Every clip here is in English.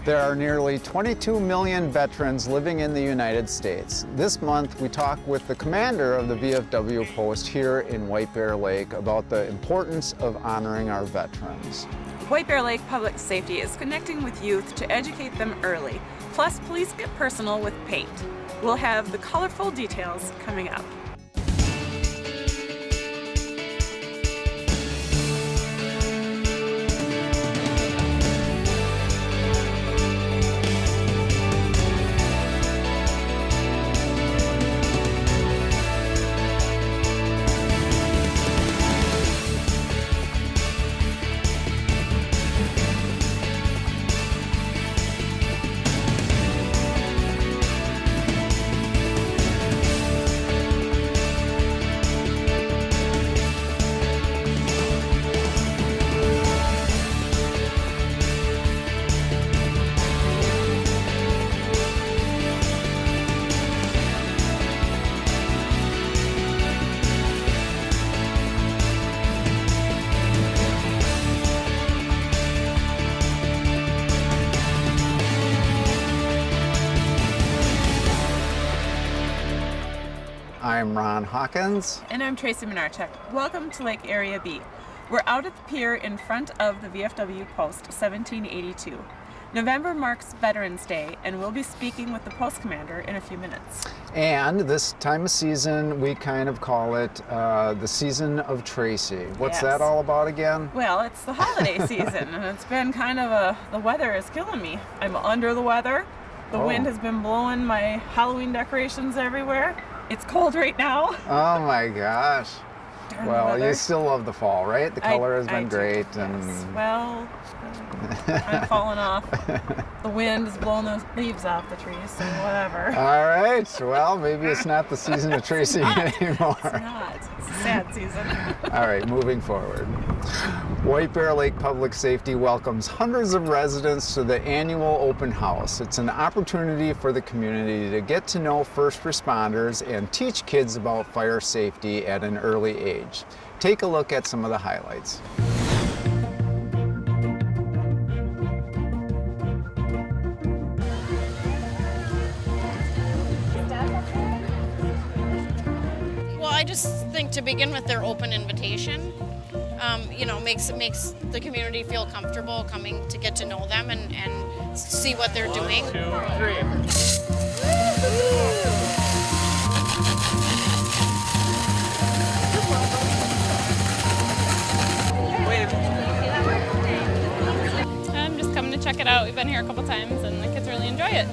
There are nearly 22 million veterans living in the United States. This month, we talk with the commander of the VFW post here in White Bear Lake about the importance of honoring our veterans. White Bear Lake Public Safety is connecting with youth to educate them early. Plus, police get personal with paint. We'll have the colorful details coming up. I'm Ron Hawkins. And I'm Tracy Minarchuk. Welcome to Lake Area B. We're out at the pier in front of the VFW post 1782. November marks Veterans Day, and we'll be speaking with the post commander in a few minutes. And this time of season, we kind of call it the season of Tracy. What's that all about again? Well, it's the holiday season, and it's been kind of the weather is killing me. I'm under the weather. The wind has been blowing my Halloween decorations everywhere. It's cold right now. Oh my gosh. Darn well, you still love the fall, right? The color has been great. Yes. And well, I'm falling off. The wind is blowing those leaves off the trees, so whatever. All right. Well, maybe it's not the season of Tracy anymore. It's not. It's a sad season. All right, moving forward. White Bear Lake Public Safety welcomes hundreds of residents to the annual open house. It's an opportunity for the community to get to know first responders and teach kids about fire safety at an early age. Take a look at some of the highlights. I just think to begin with their open invitation, makes the community feel comfortable coming to get to know them and see what they're doing. 1, 2, 3. I'm just coming to check it out. We've been here a couple times and the kids really enjoy it.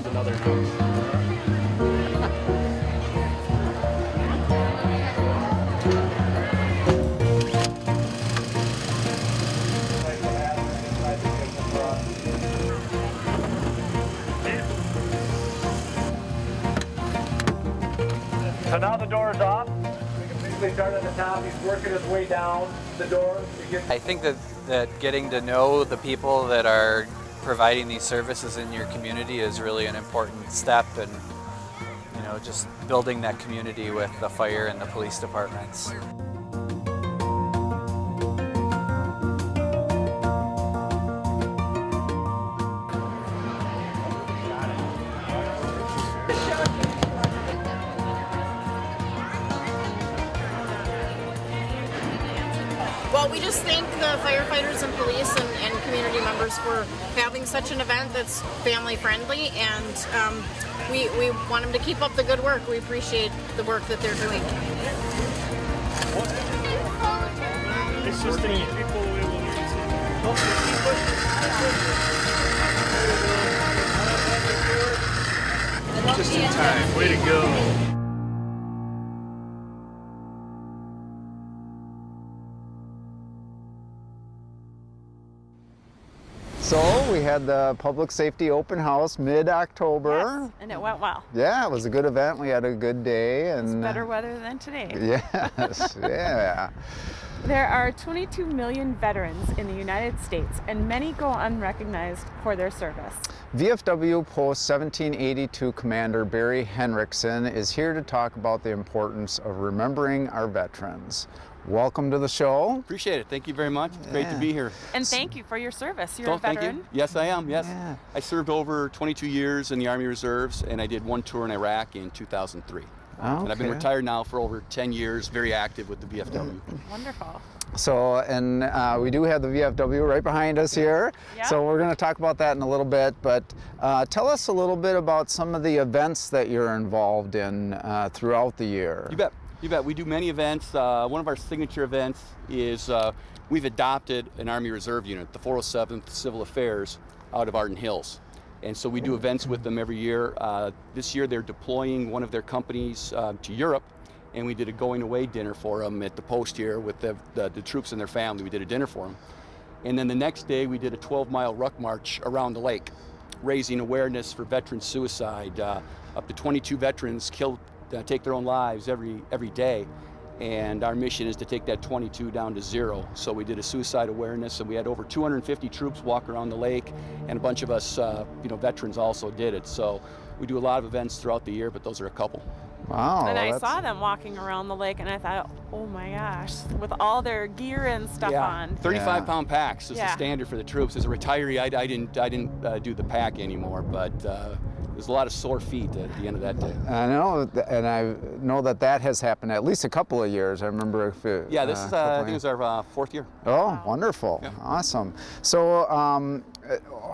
So now the door is off. We can basically start at the top. He's working his way down the door. I think that getting to know the people that are providing these services in your community is really an important step, and just building that community with the fire and the police departments. Well, we just thank the firefighters and police and community members for having such an event that's family friendly, and we want them to keep up the good work. We appreciate the work that they're doing. It's just to keep people just in time. Way to go. So we had the public safety open house mid-October. Yes, and it went well. Yeah, it was a good event. We had a good day. And It's better weather than today. Yes, yeah. There are 22 million veterans in the United States, and many go unrecognized for their service. VFW Post 1782 Commander Barry Henriksen is here to talk about the importance of remembering our veterans. welcome to the show. Appreciate it. Thank you very much. It's great to be here. And thank you for your service. You're a Thank veteran. you. Yes, I am. Yes. Yeah. I served over 22 years in the Army Reserves, and I did one tour in Iraq in 2003. And I've been Okay. retired now for over 10 years, very active with the VFW. Wonderful. So, and we do have the VFW right behind us here. Yeah. So we're going to talk about that in a little bit, but tell us a little bit about some of the events that you're involved in throughout the year. You bet. You bet. We do many events. One of our signature events is we've adopted an Army Reserve unit, the 407th Civil Affairs, out of Arden Hills. And so we do events with them every year. This year they're deploying one of their companies to Europe, and we did a going away dinner for them at the post here with the troops and their family. We did a dinner for them. And then the next day we did a 12-mile ruck march around the lake, raising awareness for veteran suicide. Up to 22 veterans take their own lives every day. And our mission is to take that 22 down to 0. So we did a suicide awareness, and we had over 250 troops walk around the lake, and a bunch of us, veterans also did it. So we do a lot of events throughout the year, but those are a couple. Wow. And I that's- saw them walking around the lake, and I thought, oh my gosh, with all their gear and stuff on. 35-pound packs is Yeah. the standard for the troops. As a retiree, I didn't do the pack anymore, but there's a lot of sore feet at the end of that day. I know, and I know that has happened at least a couple of years. I remember if it, Yeah, this is I think it was our 4th year. Oh, wonderful. Yeah. Awesome. So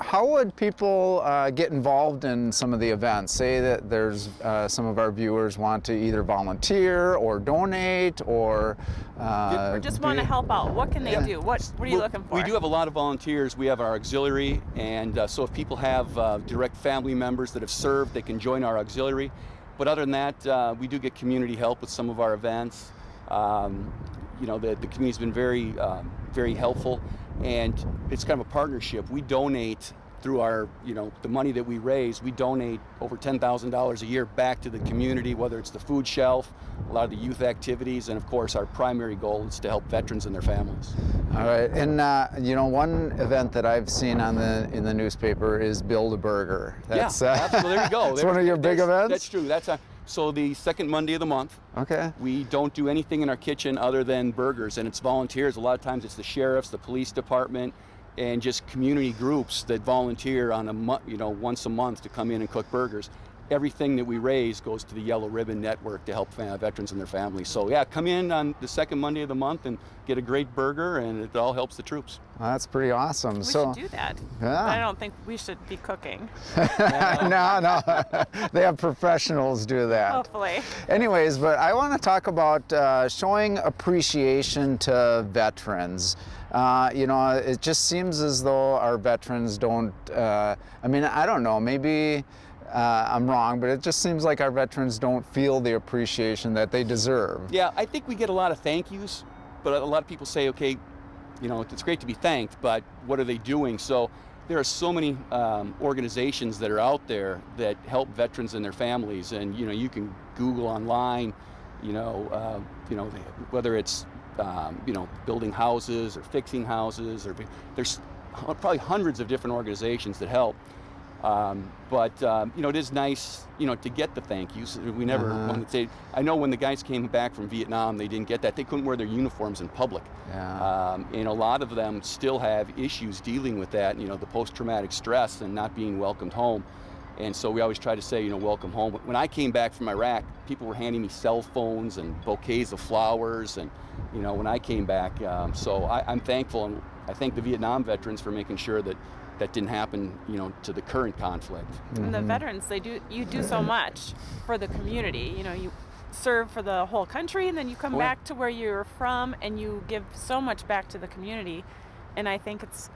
how would people get involved in some of the events? Say that there's some of our viewers want to either volunteer or donate or Or just want to help out. What can they do? What are you looking for? We do have a lot of volunteers. We have our auxiliary, and so if people have direct family members that have served, they can join our auxiliary. But other than that, we do get community help with some of our events. The community's been very helpful, and it's kind of a partnership. We donate through our, the money that we raise. We donate over $10,000 a year back to the community, whether it's the food shelf, a lot of the youth activities, and of course our primary goal is to help veterans and their families. All right, and one event that I've seen in the newspaper is Build a Burger. That's, absolutely. There you go. It's one of your big events? That's true. So the second Monday of the month. Okay. We don't do anything in our kitchen other than burgers, and it's volunteers. A lot of times it's the sheriffs, the police department, and just community groups that volunteer on once a month to come in and cook burgers. Everything that we raise goes to the Yellow Ribbon Network to help veterans and their families. So yeah, come in on the second Monday of the month and get a great burger, and it all helps the troops. Well, that's pretty awesome. We should do that. Yeah. I don't think we should be cooking. No, they have professionals do that. Hopefully. Anyways, but I want to talk about showing appreciation to veterans. It just seems as though our veterans don't, I don't know, maybe I'm wrong, but it just seems like our veterans don't feel the appreciation that they deserve. Yeah, I think we get a lot of thank yous, but a lot of people say, okay, it's great to be thanked, but what are they doing? So there are so many organizations that are out there that help veterans and their families, and you can Google online, whether it's building houses or fixing houses, or there's probably hundreds of different organizations that help. It is nice, to get the thank yous. We never want to say. I know when the guys came back from Vietnam, they didn't get that. They couldn't wear their uniforms in public. Yeah. And a lot of them still have issues dealing with that, the post-traumatic stress and not being welcomed home. And so we always try to say, welcome home. When I came back from Iraq, people were handing me cell phones and bouquets of flowers, and when I came back. So I'm thankful, and I thank the Vietnam veterans for making sure that didn't happen, to the current conflict. And the veterans, you do so much for the community. You serve for the whole country, and then you come back to where you're from, and you give so much back to the community. And I think it's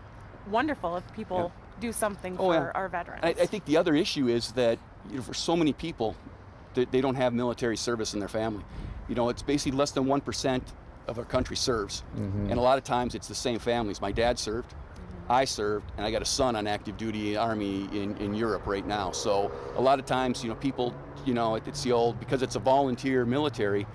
wonderful if people do something for our veterans. I think the other issue is that, for so many people, they don't have military service in their family. It's basically less than 1% of our country serves. And a lot of times it's the same families. My dad served, I served, and I got a son on active duty Army in Europe right now. So a lot of times, people, it's the old, because it's a volunteer military,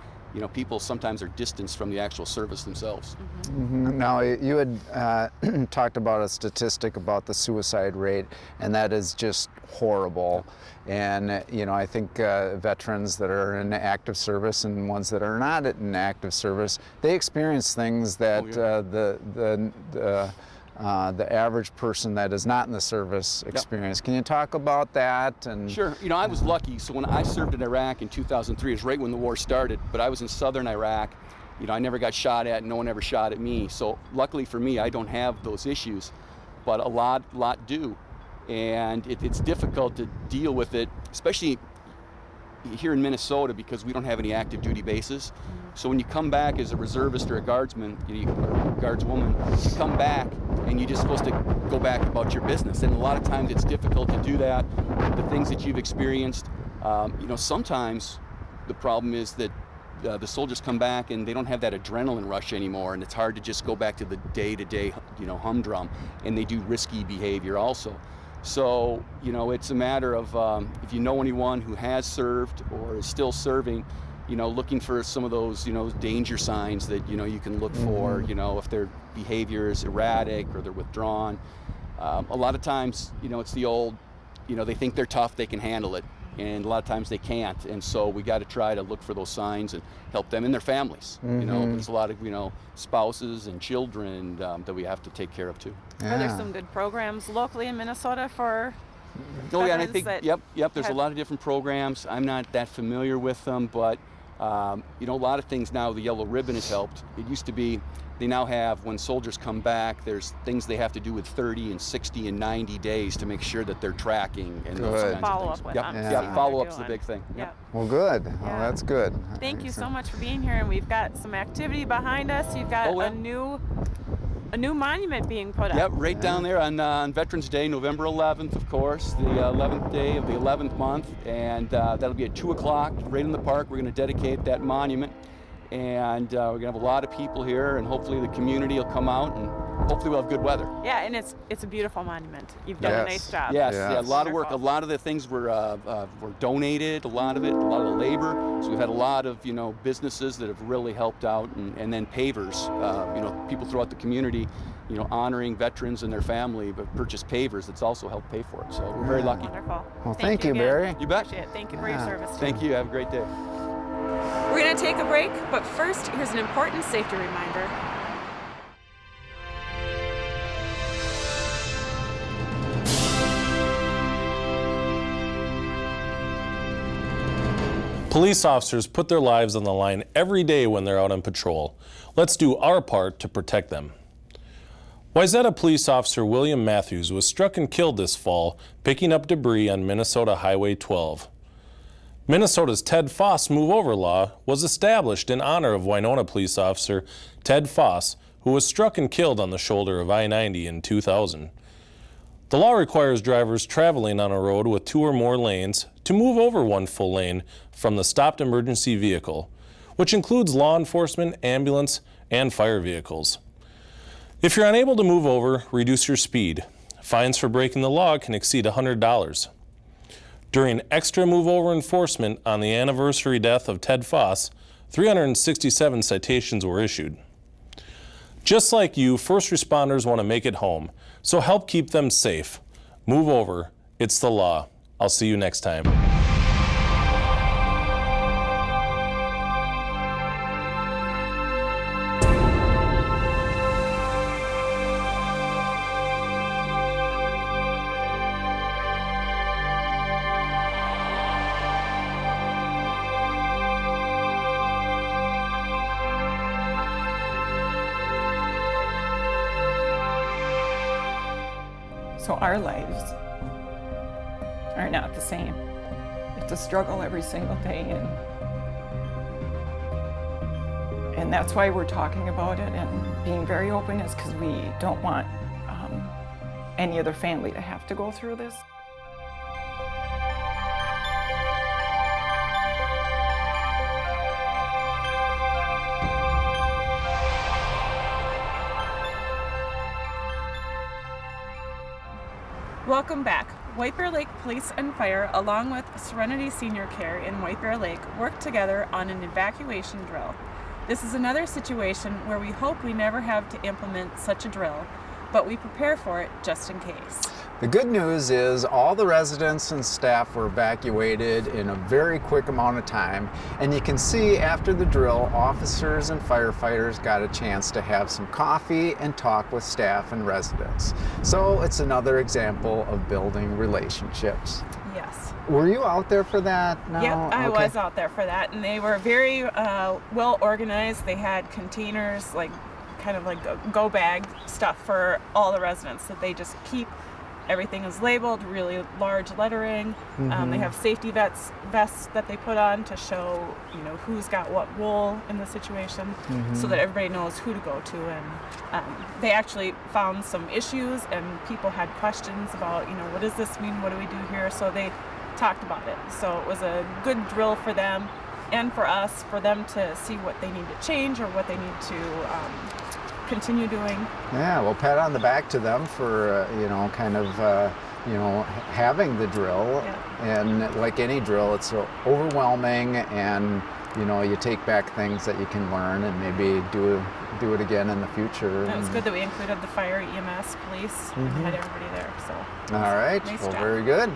people sometimes are distanced from the actual service themselves. Now, you had talked about a statistic about the suicide rate, and that is just horrible. And, I think veterans that are in active service and ones that are not in active service, they experience things that the average person that is not in the service experience. Can you talk about that? And Sure. I was lucky. So when I served in Iraq in 2003, it was right when the war started, but I was in southern Iraq. I never got shot at, no one ever shot at me. So luckily for me, I don't have those issues, but a lot do. And it's difficult to deal with it, especially here in Minnesota, because we don't have any active duty bases. So when you come back as a reservist or a guardsman, or guardswoman, you come back and you're just supposed to go back about your business. And a lot of times it's difficult to do that. The things that you've experienced, sometimes the problem is that the soldiers come back and they don't have that adrenaline rush anymore, and it's hard to just go back to the day-to-day, humdrum, and they do risky behavior also. So, it's a matter of if you know anyone who has served or is still serving, looking for some of those, danger signs that, you can look for, if their behavior is erratic or they're withdrawn. A lot of times, it's the old, they think they're tough, they can handle it. And a lot of times they can't. And so we got to try to look for those signs and help them and their families. There's a lot of, spouses and children that we have to take care of too. Are there some good programs locally in Minnesota for Oh yeah, and I think, that yep, there's a lot of different programs. I'm not that familiar with them, but a lot of things now, the Yellow Ribbon has helped. It used to be, they now have, when soldiers come back, there's things they have to do with 30 and 60 and 90 days to make sure that they're tracking and those kinds follow of up things. with Yep, them. yep, follow-up's the big thing. Yep. Well, good. Well, Yeah. that's good. Thank you so much for being here, and we've got some activity behind us. You've got a new monument being put up. Yep, right down there on Veterans Day, November 11th, of course, the 11th day of the 11th month, and that'll be at 2 o'clock right in the park. We're going to dedicate that monument, and we're going to have a lot of people here, and hopefully the community will come out, and hopefully we'll have good weather. Yeah, and it's a beautiful monument. You've done a nice job. Yes, yeah, a lot of work. A Wonderful. lot of the things were donated, a lot of the labor. So we've had a lot of, businesses that have really helped out, and then pavers, people throughout the community, honoring veterans and their family, but purchase pavers that's also helped pay for it. So we're very lucky. Wonderful. Well, thank you, again. Barry. You bet. Appreciate it. Thank you for your service. Thank you. Have a great day. We're going to take a break, but first, here's an important safety reminder. Police officers put their lives on the line every day when they're out on patrol. Let's do our part to protect them. Wayzata police officer William Matthews was struck and killed this fall picking up debris on Minnesota Highway 12. Minnesota's Ted Foss move-over law was established in honor of Winona police officer Ted Foss, who was struck and killed on the shoulder of I-90 in 2000. The law requires drivers traveling on a road with 2 or more lanes to move over 1 full lane from the stopped emergency vehicle, which includes law enforcement, ambulance, and fire vehicles. If you're unable to move over, reduce your speed. Fines for breaking the law can exceed $100. During extra move-over enforcement on the anniversary death of Ted Foss, 367 citations were issued. Just like you, first responders want to make it home, so help keep them safe. Move over. It's the law. I'll see you next time. So our lives are not the same. It's a struggle every single day, and that's why we're talking about it and being very open, is because we don't want any other family to have to go through this. Welcome back. White Bear Lake Police and Fire, along with Serenity Senior Care in White Bear Lake, worked together on an evacuation drill. This is another situation where we hope we never have to implement such a drill, but we prepare for it just in case. The good news is all the residents and staff were evacuated in a very quick amount of time, and you can see after the drill, officers and firefighters got a chance to have some coffee and talk with staff and residents. So it's another example of building relationships. Yes. Were you out there for that? No? Yep, I Okay. was out there for that, and they were very well organized. They had containers, like kind of like go bag stuff for all the residents that they just keep. Everything is labeled, really large lettering. They have safety vests that they put on to show, who's got what role in the situation, so that everybody knows who to go to. And they actually found some issues, and people had questions about, what does this mean? What do we do here? So they talked about it. So it was a good drill for them and for us, for them to see what they need to change or what they need to continue doing. Yeah, well, pat on the back to them for, having the drill. Yeah. And like any drill, it's overwhelming, and, you take back things that you can learn and maybe do it again in the future. And it was good that we included the fire, EMS, police, and had everybody there. So All right, nice well, job. very good.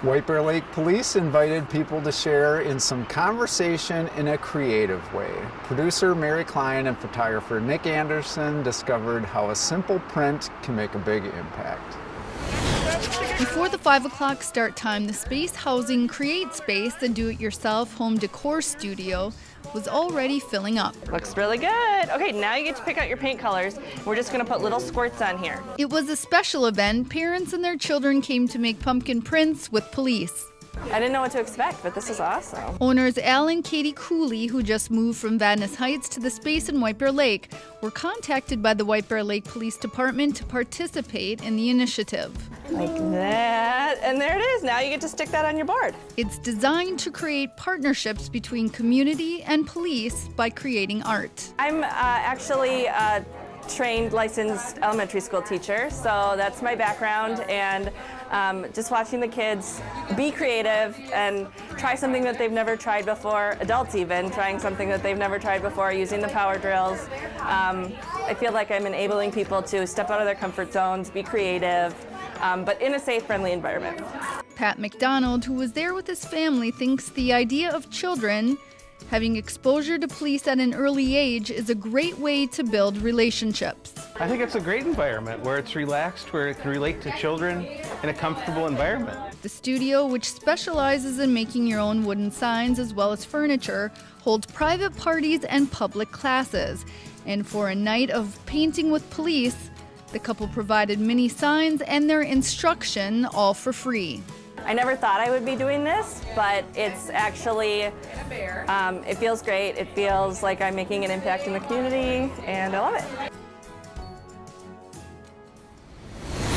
White Bear Lake Police invited people to share in some conversation in a creative way. Producer Mary Klein and photographer Nick Anderson discovered how a simple print can make a big impact. Before the 5 o'clock start time, the Space Housing Create Space, the do-it-yourself home decor studio, was already filling up. Looks really good. Okay, now you get to pick out your paint colors. We're just gonna put little squirts on here. It was a special event. Parents and their children came to make pumpkin prints with police. I didn't know what to expect, but this is awesome. Owners Al and Katie Cooley, who just moved from Venice Heights to the space in White Bear Lake, were contacted by the White Bear Lake Police Department to participate in the initiative. Like that, and there it is. Now you get to stick that on your board. It's designed to create partnerships between community and police by creating art. I'm actually a trained, licensed elementary school teacher, so that's my background, and just watching the kids be creative and try something that they've never tried before, adults even, trying something that they've never tried before, using the power drills. I feel like I'm enabling people to step out of their comfort zones, be creative, but in a safe, friendly environment. Pat McDonald, who was there with his family, thinks the idea of children having exposure to police at an early age is a great way to build relationships. I think it's a great environment where it's relaxed, where it can relate to children in a comfortable environment. The studio, which specializes in making your own wooden signs as well as furniture, holds private parties and public classes. And for a night of painting with police, the couple provided mini signs and their instruction, all for free. I never thought I would be doing this, but it's actually, it feels great. It feels like I'm making an impact in the community, and I love it.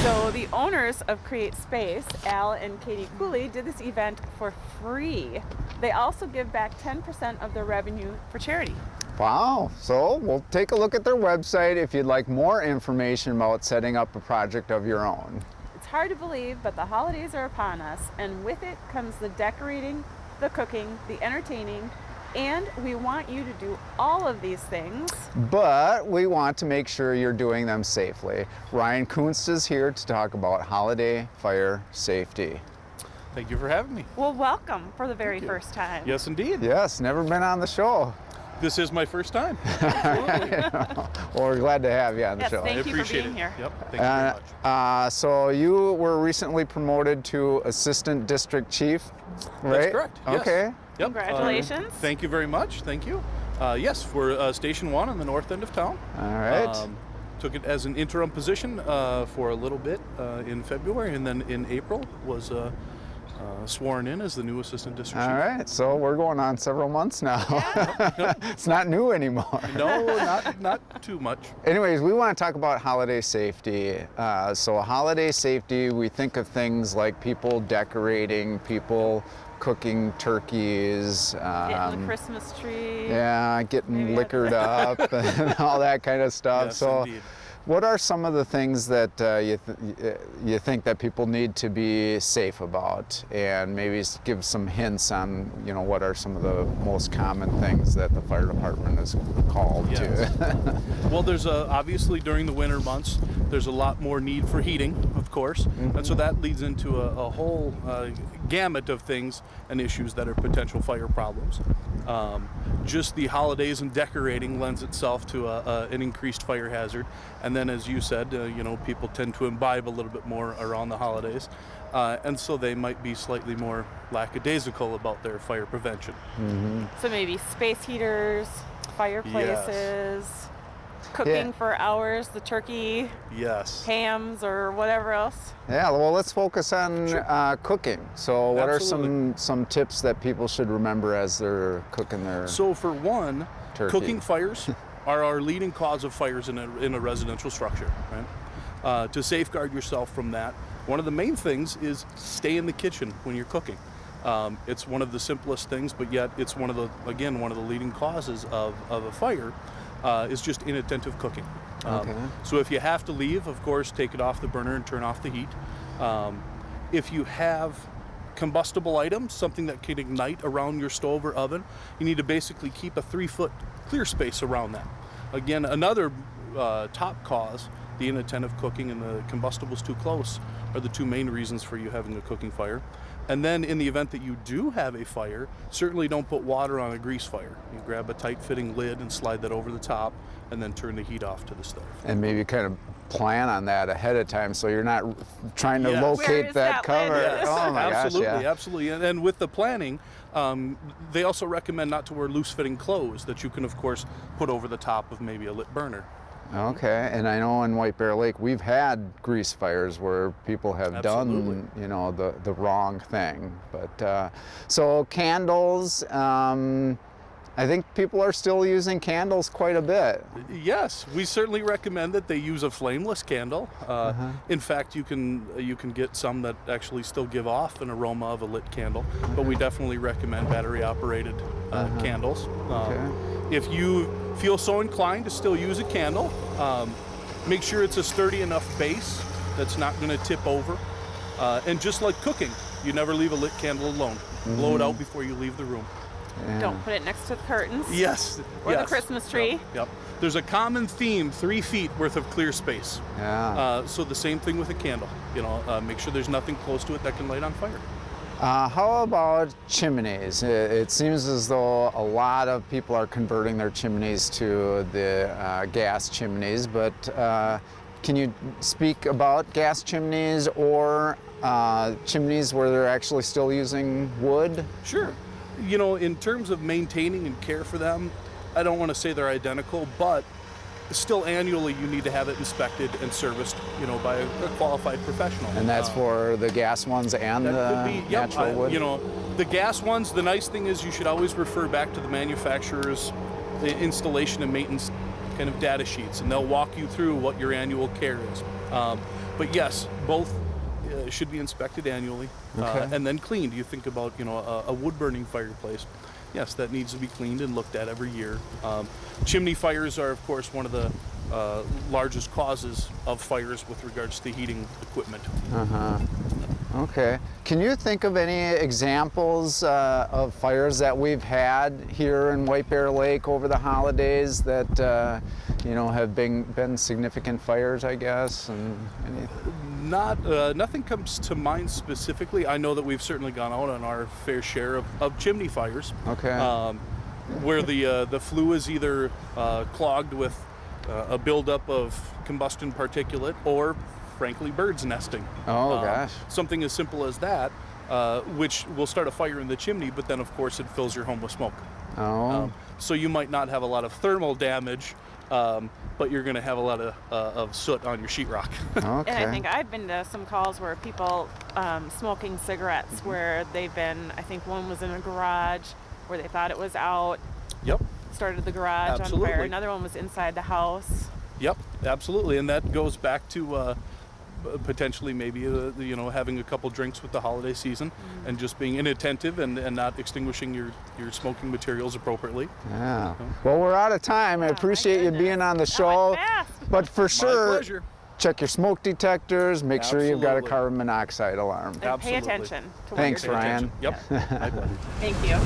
So the owners of Create Space, Al and Katie Cooley, did this event for free. They also give back 10% of their revenue for charity. Wow, so we'll take a look at their website if you'd like more information about setting up a project of your own. It's hard to believe, but the holidays are upon us, and with it comes the decorating, the cooking, the entertaining, and we want you to do all of these things. But we want to make sure you're doing them safely. Ryan Kunst is here to talk about holiday fire safety. Thank you for having me. Well, welcome for the very first time. Yes, indeed. Yes, never been on the show. This is my first time. Well, we're glad to have you on the Yes, show. thank I you for appreciate being it. here. Yep, thank you very much. So you were recently promoted to Assistant District Chief, right? That's correct. Yes. Okay. Yep. Congratulations. Thank you very much. Thank you. Yes, for Station 1 on the north end of town. All right. Took it as an interim position for a little bit in February, and then in April was sworn in as the new Assistant District Chief. All right, so we're going on several months now. It's not new anymore. No, not too much. Anyways, we want to talk about holiday safety. So holiday safety, we think of things like people decorating, people cooking turkeys. Getting the Christmas tree. Yeah, getting liquored up and all that kind of stuff. Yes, so indeed. What are some of the things that you think that people need to be safe about, and maybe give some hints on, you know, what are some of the most common things that the fire department is called to? Well, there's obviously during the winter months, there's a lot more need for heating, of course, and so that leads into a whole gamut of things and issues that are potential fire problems. Just the holidays and decorating lends itself to an increased fire hazard. And then, as you said, you know, people tend to imbibe a little bit more around the holidays. And so they might be slightly more lackadaisical about their fire prevention. So maybe space heaters, fireplaces, cooking for hours, the turkey, hams, or whatever else. Yeah, well, let's focus on cooking. So what are some tips that people should remember as they're cooking their So for one, turkey? Cooking fires are our leading cause of fires in a residential structure, right? To safeguard yourself from that, one of the main things is stay in the kitchen when you're cooking. It's one of the simplest things, but yet it's one of the leading causes of a fire is just inattentive cooking. So if you have to leave, of course, take it off the burner and turn off the heat. If you have combustible items, something that can ignite around your stove or oven, you need to basically keep a 3-foot clear space around that. Again, another top cause, the inattentive cooking and the combustibles too close, are the two main reasons for you having a cooking fire. And then in the event that you do have a fire, certainly don't put water on a grease fire. You grab a tight-fitting lid and slide that over the top, and then turn the heat off to the stove. And maybe kind of plan on that ahead of time so you're not trying to locate that cover. Oh my absolutely, absolutely. And with the planning, they also recommend not to wear loose-fitting clothes that you can, of course, put over the top of maybe a lit burner. Okay, and I know in White Bear Lake we've had grease fires where people have done, you know, the wrong thing. But so candles, I think people are still using candles quite a bit. Yes, we certainly recommend that they use a flameless candle. In fact, you can get some that actually still give off an aroma of a lit candle, but we definitely recommend battery-operated candles. If you feel so inclined to still use a candle, make sure it's a sturdy enough base that's not going to tip over. And just like cooking, you never leave a lit candle alone. Blow it out before you leave the room. Don't put it next to the curtains. Yes. Or the Christmas tree. Yep. There's a common theme, 3 feet worth of clear space. So the same thing with a candle. You know, make sure there's nothing close to it that can light on fire. How about chimneys? It seems as though a lot of people are converting their chimneys to the gas chimneys, but can you speak about gas chimneys or chimneys where they're actually still using wood? Sure. You know, in terms of maintaining and care for them, I don't want to say they're identical, but still annually you need to have it inspected and serviced, you know, by a qualified professional. And that's for the gas ones and the natural wood? You know, the gas ones, the nice thing is you should always refer back to the manufacturer's installation and maintenance kind of data sheets, and they'll walk you through what your annual care is. But yes, both should be inspected annually and then cleaned. You think about, you know, a wood-burning fireplace. Yes, that needs to be cleaned and looked at every year. Chimney fires are, of course, one of the largest causes of fires with regards to heating equipment. Okay. Can you think of any examples of fires that we've had here in White Bear Lake over the holidays that you know, have been significant fires, I guess? And nothing comes to mind specifically. I know that we've certainly gone out on our fair share of chimney fires. Where the flue is either clogged with a buildup of combustion particulate or, frankly, birds nesting. Gosh. Something as simple as that, which will start a fire in the chimney, but then, of course, it fills your home with smoke. So you might not have a lot of thermal damage, but you're going to have a lot of soot on your sheetrock. And I think I've been to some calls where people smoking cigarettes where they've been, I think one was in a garage where they thought it was out. Started the garage on fire. Another one was inside the house. Absolutely. And that goes back to potentially maybe you know, having a couple drinks with the holiday season and just being inattentive and not extinguishing your smoking materials appropriately. Well, we're out of time. I appreciate you being on the show. But for sure, pleasure. check your smoke detectors, make sure you've got a Absolutely. carbon monoxide alarm. And pay attention to what Thanks, you're doing. Ryan. Yep. My pleasure. Thank you.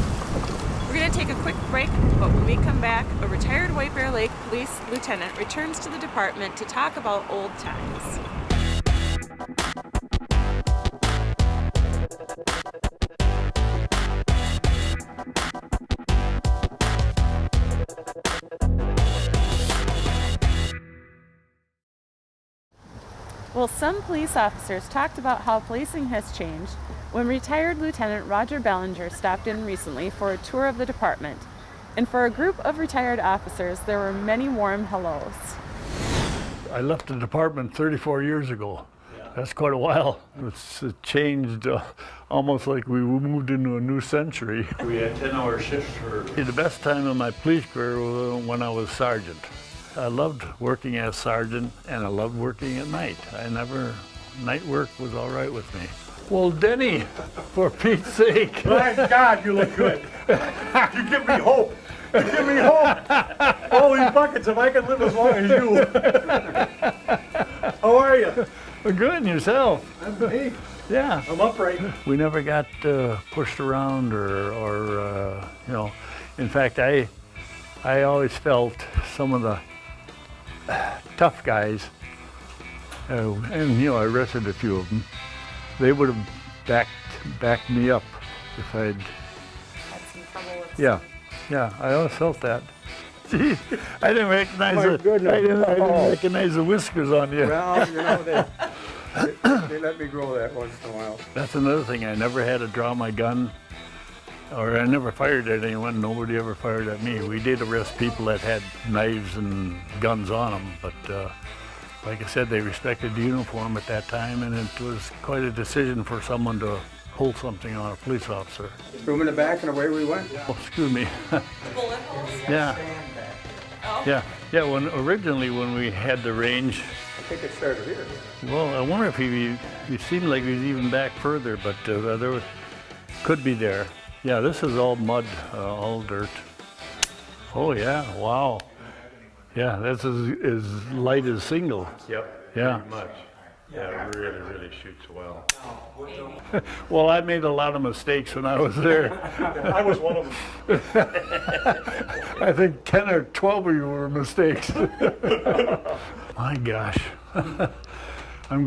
We're going to take a quick break, but when we come back, a retired White Bear Lake police lieutenant returns to the department to talk about old times. Well, some police officers talked about how policing has changed when retired Lieutenant Roger Bellinger stopped in recently for a tour of the department. And for a group of retired officers, there were many warm hellos. I left the department 34 years ago. That's quite a while. It's changed almost like we moved into a new century. We had 10-hour shifts for... The best time of my police career was when I was sergeant. I loved working as sergeant, and I loved working at night. Night work was all right with me. Well, Denny, for Pete's sake. My God, you look good. You give me hope. You give me hope. All these buckets, if I can live as long as you. How are you? Good, and yourself? I'm me. Yeah. I'm upright. We never got pushed around or you know. In fact, I always felt some of the tough guys, and you know, I arrested a few of them. They would have backed me up if I'd. Had some trouble with Yeah. I always felt that. Gee, I didn't recognize My goodness. I didn't recognize the whiskers on you. Well, you know, they let me grow that once in a while. That's another thing. I never had to draw my gun, or I never fired at anyone. Nobody ever fired at me. We did arrest people that had knives and guns on them, but like I said, they respected the uniform at that time, and it was quite a decision for someone to pull something on a police officer. Threw them in the back and away we went. Oh, excuse me. bullet holes. Yeah. Oh. Yeah. When we had the range. I think it started here. Well, I wonder if he seemed like he was even back further, but there could be there. Yeah, this is all mud, all dirt. Oh yeah, wow. Yeah, that's as light as single. Yep. Yeah. Pretty much. Yeah, it really shoots well. Well, I made a lot of mistakes when I was there. I was one of them. I think 10 or 12 of you were mistakes. My gosh. I'm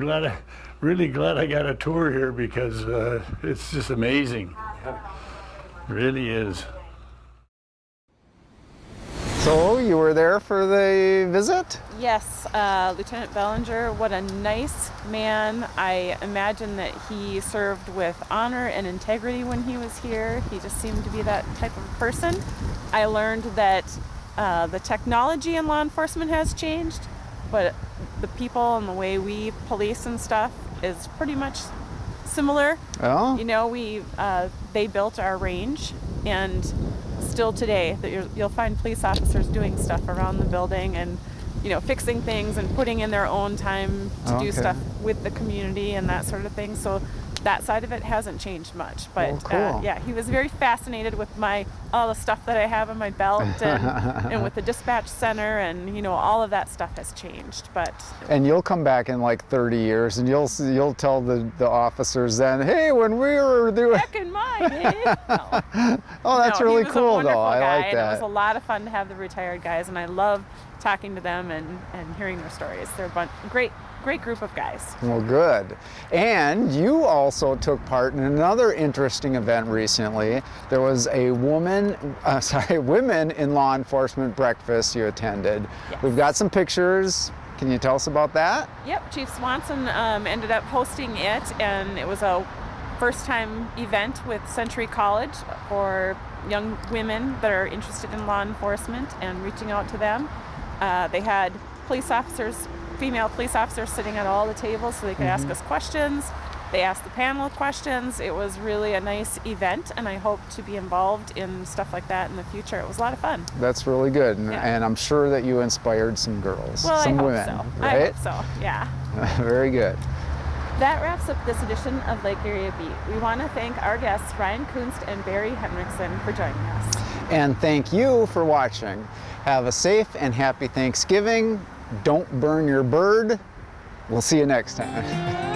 really glad I got a tour here because it's just amazing. It really is. So you were there for the visit? Yes, Lieutenant Bellinger, what a nice man. I imagine that he served with honor and integrity when he was here. He just seemed to be that type of person. I learned that the technology in law enforcement has changed, but the people and the way we police and stuff is pretty much similar. Oh. You know, they built our range, and still today that you'll find police officers doing stuff around the building and, you know, fixing things and putting in their own time to do stuff with the community and that sort of thing. So that side of it hasn't changed much. But cool. yeah, he was very fascinated with all the stuff that I have on my belt and with the dispatch center, and you know, all of that stuff has changed. But and you'll come back in like 30 years and you'll tell the officers then, hey, when we were doing back in my day. No. Oh, that's No, really he was cool a wonderful though. I guy, like and that. it was a lot of fun to have the retired guys, and I love talking to them and hearing their stories. They're a great group of guys. Well, good. And you also took part in another interesting event recently. There was a women in law enforcement breakfast you attended. Yes. We've got some pictures. Can you tell us about that? Yep, Chief Swanson ended up hosting it, and it was a first-time event with Century College for young women that are interested in law enforcement and reaching out to them. They had female police officers sitting at all the tables so they could ask us questions. They asked the panel questions. It was really a nice event, and I hope to be involved in stuff like that in the future. It was a lot of fun. That's really good, and I'm sure that you inspired some girls, some women, right? I hope so, yeah. Very good. That wraps up this edition of Lake Area Beat. We want to thank our guests Ryan Kunst and Barry Henriksen for joining us. And thank you for watching. Have a safe and happy Thanksgiving, don't burn your bird. We'll see you next time.